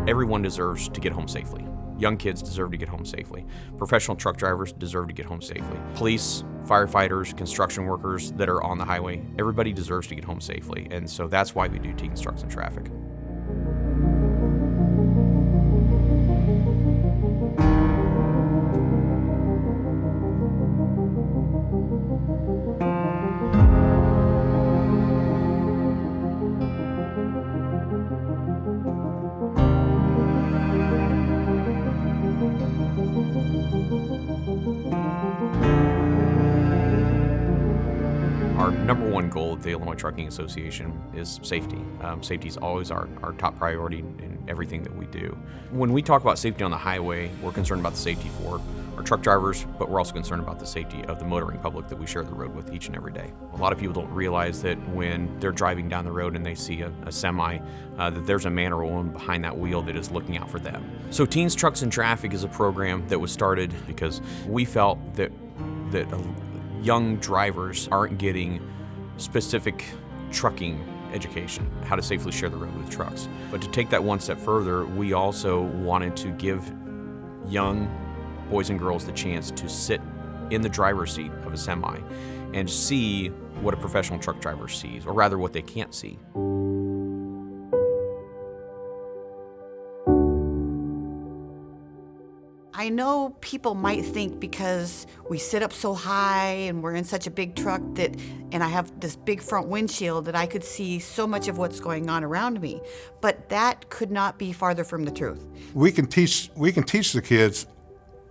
Everyone deserves to get home safely. Young kids deserve to get home safely. Professional truck drivers deserve to get home safely. Police, firefighters, construction workers that are on the highway, everybody deserves to get home safely. And so that's why we do Teens, Trucks, and Traffic. Our number one goal at the Illinois Trucking Association is safety. Safety is always our top priority in everything that we do. When we talk about safety on the highway, we're concerned about the safety for our truck drivers, but we're also concerned about the safety of the motoring public that we share the road with each and every day. A lot of people don't realize that when they're driving down the road and they see a semi, that there's a man or a woman behind that wheel that is looking out for them. So Teens, Trucks, and Traffic is a program that was started because we felt that young drivers aren't getting specific trucking education, how to safely share the road with trucks. But to take that one step further, we also wanted to give young boys and girls the chance to sit in the driver's seat of a semi and see what a professional truck driver sees, or rather what they can't see. I know people might think because we sit up so high and we're in such a big truck and I have this big front windshield that I could see so much of what's going on around me, but that could not be farther from the truth. We can teach the kids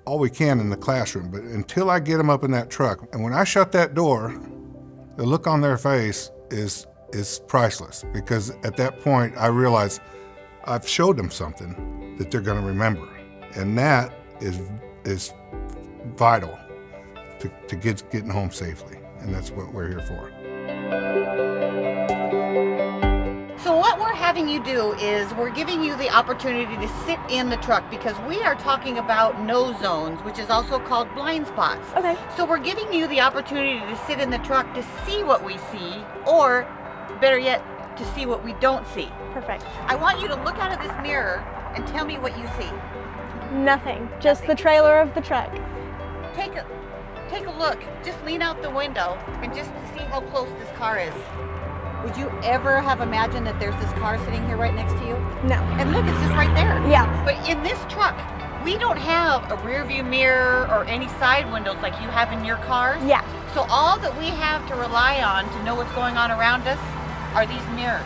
all we can in the classroom, but until I get them up in that truck, and when I shut that door, the look on their face is priceless, because at that point I realize I've showed them something that they're going to remember, and that is vital to kids getting home safely, and that's what we're here for. So what we're having you do is we're giving you the opportunity to sit in the truck, because we are talking about no zones, which is also called blind spots. Okay. So we're giving you the opportunity to sit in the truck to see what we see, or better yet, to see what we don't see. Perfect. I want you to look out of this mirror and tell me what you see. Nothing. Just the trailer of the truck. Take a look. Just lean out the window and just to see how close this car is. Would you ever have imagined that there's this car sitting here right next to you? No. And look, it's just right there. Yeah. But in this truck, we don't have a rear view mirror or any side windows like you have in your cars. Yeah. So all that we have to rely on to know what's going on around us are these mirrors.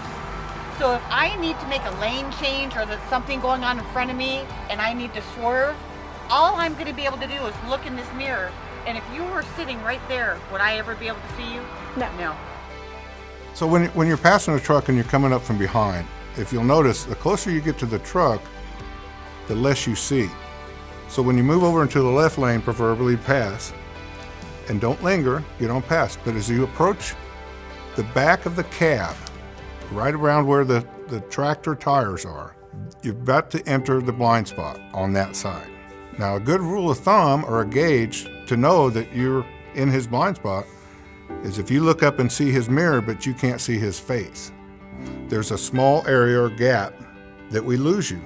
So if I need to make a lane change, or there's something going on in front of me and I need to swerve, all I'm going to be able to do is look in this mirror. And if you were sitting right there, would I ever be able to see you? No. No. So when you're passing a truck and you're coming up from behind, if you'll notice, the closer you get to the truck, the less you see. So when you move over into the left lane, preferably pass, and don't linger, get on past. But as you approach the back of the cab, right around where the tractor tires are, you're about to enter the blind spot on that side. Now, a good rule of thumb or a gauge to know that you're in his blind spot is if you look up and see his mirror, but you can't see his face. There's a small area or gap that we lose you,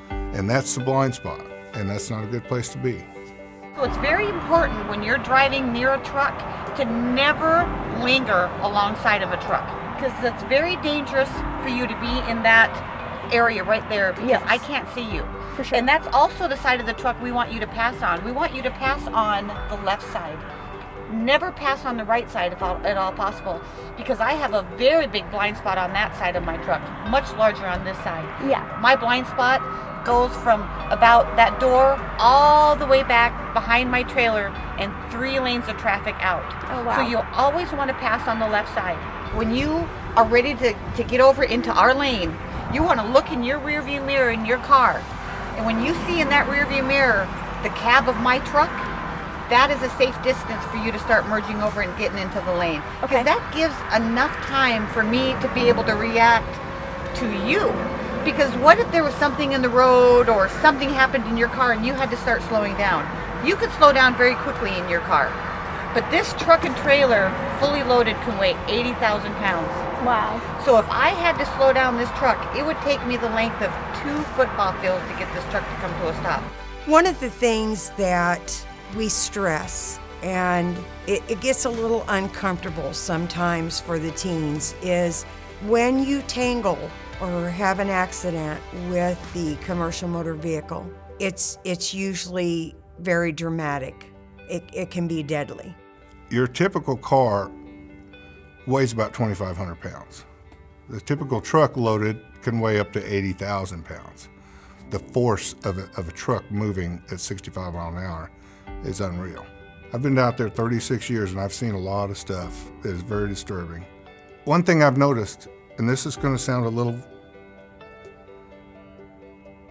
and that's the blind spot, and that's not a good place to be. So it's very important when you're driving near a truck to never linger alongside of a truck, because it's very dangerous for you to be in that area right there, because Yes. I can't see you. For sure. And that's also the side of the truck we want you to pass on. We want you to pass on the left side. Never pass on the right side if at all possible, because I have a very big blind spot on that side of my truck, much larger on this side. Yeah. My blind spot goes from about that door all the way back behind my trailer and 3 lanes of traffic out. Oh, wow. So you always want to pass on the left side. When you are ready to get over into our lane, you want to look in your rear view mirror in your car. And when you see in that rear view mirror the cab of my truck, that is a safe distance for you to start merging over and getting into the lane. Okay. Because that gives enough time for me to be able to react to you. Because what if there was something in the road or something happened in your car and you had to start slowing down? You could slow down very quickly in your car. But this truck and trailer, fully loaded, can weigh 80,000 pounds. Wow. So if I had to slow down this truck, it would take me the length of 2 football fields to get this truck to come to a stop. One of the things that we stress, and it gets a little uncomfortable sometimes for the teens, is when you tangle or have an accident with the commercial motor vehicle, it's usually very dramatic. It can be deadly. Your typical car weighs about 2,500 pounds. The typical truck loaded can weigh up to 80,000 pounds. The force of a truck moving at 65 miles an hour is unreal. I've been out there 36 years and I've seen a lot of stuff that is very disturbing. One thing I've noticed, and this is going to sound a little,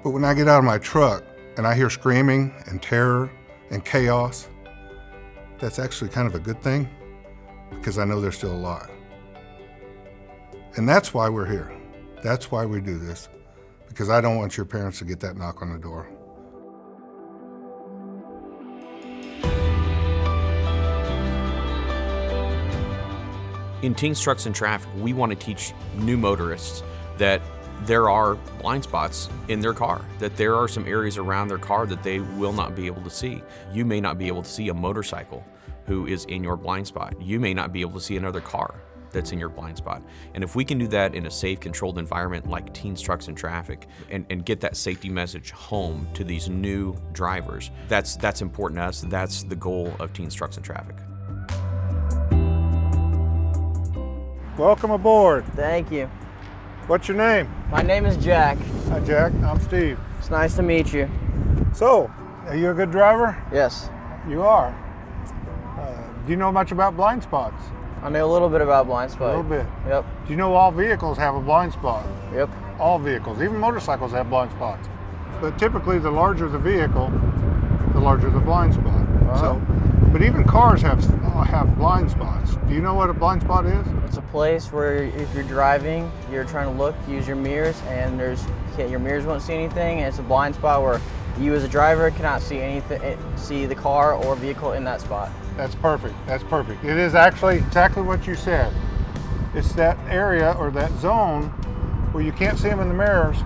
but when I get out of my truck and I hear screaming and terror and chaos, that's actually kind of a good thing because I know they're still alive. And that's why we're here. That's why we do this, because I don't want your parents to get that knock on the door. In Teens, Trucks, and Traffic, we want to teach new motorists that there are blind spots in their car, that there are some areas around their car that they will not be able to see. You may not be able to see a motorcycle who is in your blind spot. You may not be able to see another car that's in your blind spot. And if we can do that in a safe, controlled environment like Teens, Trucks, and Traffic, and get that safety message home to these new drivers, that's important to us. That's the goal of Teens, Trucks, and Traffic. Welcome aboard. Thank you. What's your name? My name is Jack. Hi, Jack. I'm Steve. It's nice to meet you. So, are you a good driver? Yes, You are. Do you know much about blind spots? I know a little bit about blind A spot. little bit. Yep, Do you know all vehicles have a blind spot? yep. All vehicles, even motorcycles have blind spots. But typically the larger the vehicle, the larger the blind spot. So, but even cars have blind spots. Do you know what a blind spot is? It's a place where if you're driving, you're trying to look, use your mirrors, and your mirrors won't see anything, and it's a blind spot where you as a driver cannot see anything, see the car or vehicle in that spot. That's perfect. That's perfect. It is actually exactly what you said. It's that area or that zone where you can't see them in the mirrors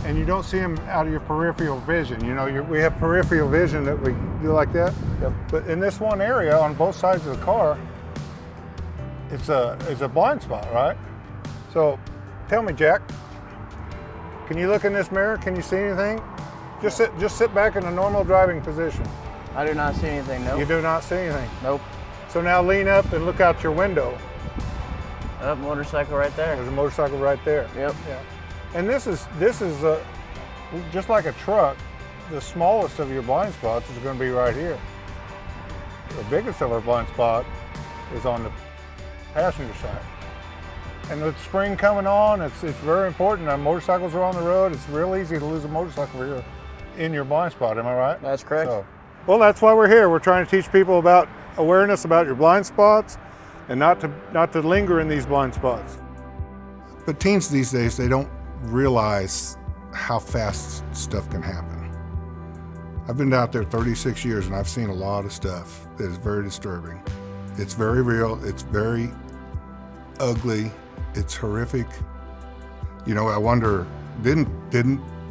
and you don't see them out of your peripheral vision. You know, we have peripheral vision that we do like that. Yep. But in this one area on both sides of the car, it's a blind spot, right? So tell me, Jack, can you look in this mirror? Can you see anything? Just sit back in a normal driving position. I do not see anything, nope. You do not see anything. Nope. So now lean up and look out your window. Up, motorcycle right there. There's a motorcycle right there. Yep. Yeah. And this is just like a truck. The smallest of your blind spots is going to be right here. The biggest of our blind spot is on the passenger side. And with spring coming on, it's very important. Our motorcycles are on the road. It's real easy to lose a motorcycle here in your blind spot. Am I right? That's correct. So, well, that's why we're here. We're trying to teach people about awareness about your blind spots and not to linger in these blind spots. But teens these days, they don't realize how fast stuff can happen. I've been out there 36 years and I've seen a lot of stuff that is very disturbing. It's very real, it's very ugly, it's horrific. You know, I wonder, didn't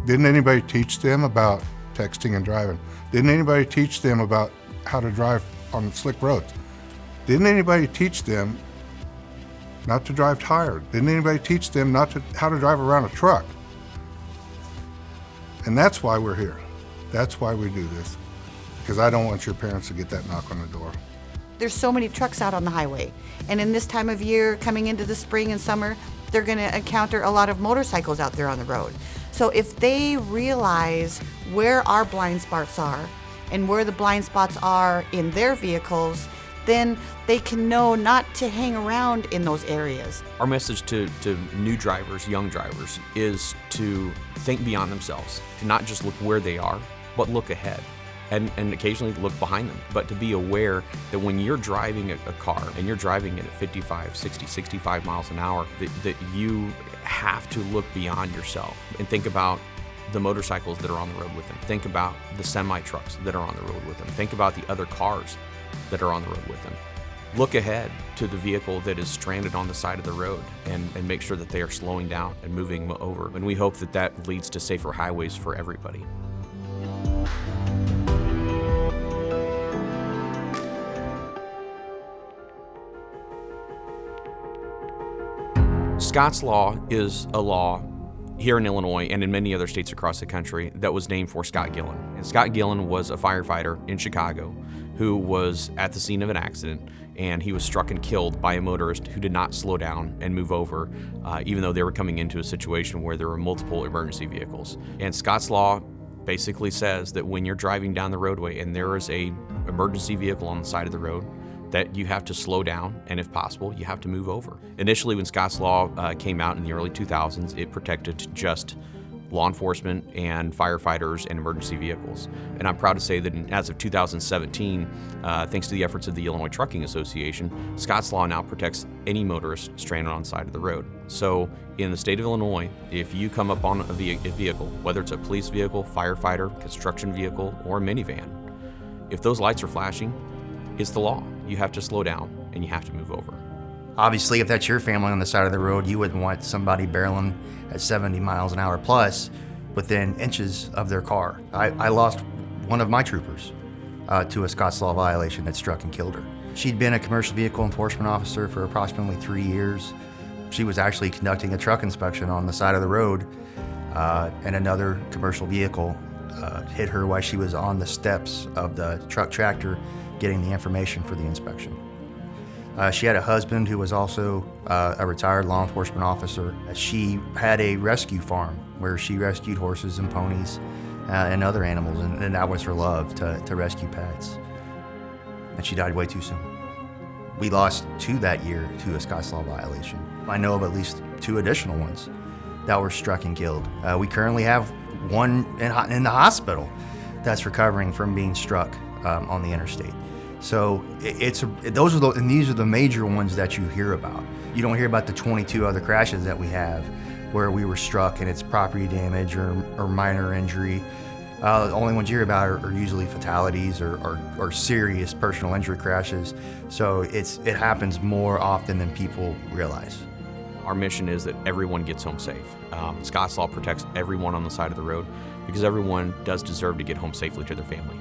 anybody teach them about texting and driving? Didn't anybody teach them about how to drive on slick roads? Didn't anybody teach them not to drive tired? Didn't anybody teach them how to drive around a truck? And that's why we're here. That's why we do this. Because I don't want your parents to get that knock on the door. There's so many trucks out on the highway. And in this time of year, coming into the spring and summer, they're gonna encounter a lot of motorcycles out there on the road. So if they realize where our blind spots are and where the blind spots are in their vehicles, then they can know not to hang around in those areas. Our message to new drivers, young drivers, is to think beyond themselves, to not just look where they are, but look ahead. And occasionally look behind them, but to be aware that when you're driving a car and you're driving it at 55, 60, 65 miles an hour, that you have to look beyond yourself and think about the motorcycles that are on the road with them. Think about the semi-trucks that are on the road with them. Think about the other cars that are on the road with them. look ahead to the vehicle that is stranded on the side of the road and make sure that they are slowing down and moving over. And we hope that that leads to safer highways for everybody. Scott's Law is a law here in Illinois and in many other states across the country that was named for Scott Gillen. And Scott Gillen was a firefighter in Chicago who was at the scene of an accident, and he was struck and killed by a motorist who did not slow down and move over, even though they were coming into a situation where there were multiple emergency vehicles. And Scott's Law basically says that when you're driving down the roadway and there is a emergency vehicle on the side of the road, that you have to slow down, and if possible, you have to move over. Initially, when Scott's Law came out in the early 2000s, it protected just law enforcement and firefighters and emergency vehicles. And I'm proud to say that as of 2017, thanks to the efforts of the Illinois Trucking Association, Scott's Law now protects any motorist stranded on the side of the road. So in the state of Illinois, if you come up on a vehicle, whether it's a police vehicle, firefighter, construction vehicle, or a minivan, if those lights are flashing, it's the law. You have to slow down and you have to move over. Obviously, if that's your family on the side of the road, you wouldn't want somebody barreling at 70 miles an hour plus within inches of their car. I lost one of my troopers to a Scott's Law violation that struck and killed her. She'd been a commercial vehicle enforcement officer for approximately 3 years. She was actually conducting a truck inspection on the side of the road, and another commercial vehicle hit her while she was on the steps of the truck tractor getting the information for the inspection. She had a husband who was also a retired law enforcement officer. She had a rescue farm where she rescued horses and ponies and other animals, and that was her love, to rescue pets. And she died way too soon. We lost 2 that year to a Scott's Law violation. I know of at least 2 additional ones that were struck and killed. We currently have one in the hospital that's recovering from being struck on the interstate. So these are the major ones that you hear about. You don't hear about the 22 other crashes that we have where we were struck and it's property damage or minor injury. The only ones you hear about are usually fatalities or serious personal injury crashes. So it happens more often than people realize. Our mission is that everyone gets home safe. Scott's Law protects everyone on the side of the road because everyone does deserve to get home safely to their family.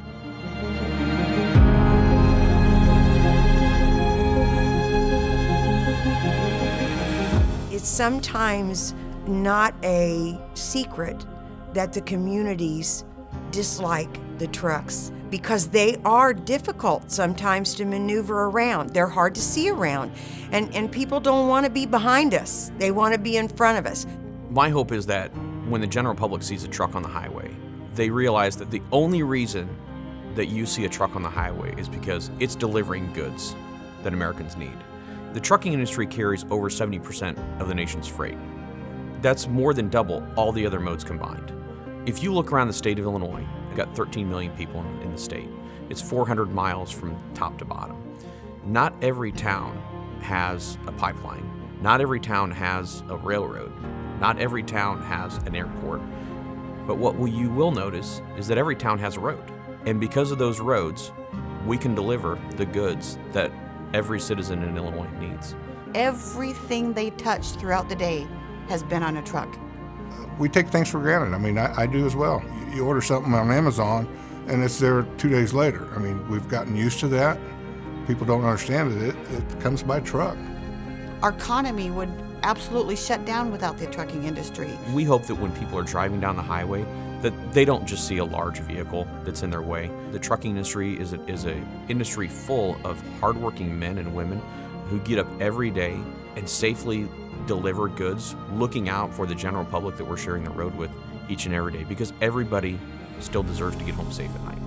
It's sometimes not a secret that the communities dislike the trucks because they are difficult sometimes to maneuver around. They're hard to see around, and people don't want to be behind us. They want to be in front of us. My hope is that when the general public sees a truck on the highway, they realize that the only reason that you see a truck on the highway is because it's delivering goods that Americans need. The trucking industry carries over 70% of the nation's freight. That's more than double all the other modes combined. If you look around the state of Illinois, we've got 13 million people in the state. It's 400 miles from top to bottom. Not every town has a pipeline. Not every town has a railroad. Not every town has an airport. But what you will notice is that every town has a road. And because of those roads, we can deliver the goods that every citizen in Illinois needs. Everything they touch throughout the day has been on a truck. We take things for granted. I mean, I do as well. You order something on Amazon and it's there 2 days later. I mean, we've gotten used to that. People don't understand it. It comes by truck. Our economy would absolutely shut down without the trucking industry. We hope that when people are driving down the highway, that they don't just see a large vehicle that's in their way. The trucking industry is an industry full of hardworking men and women who get up every day and safely deliver goods, looking out for the general public that we're sharing the road with each and every day, because everybody still deserves to get home safe at night.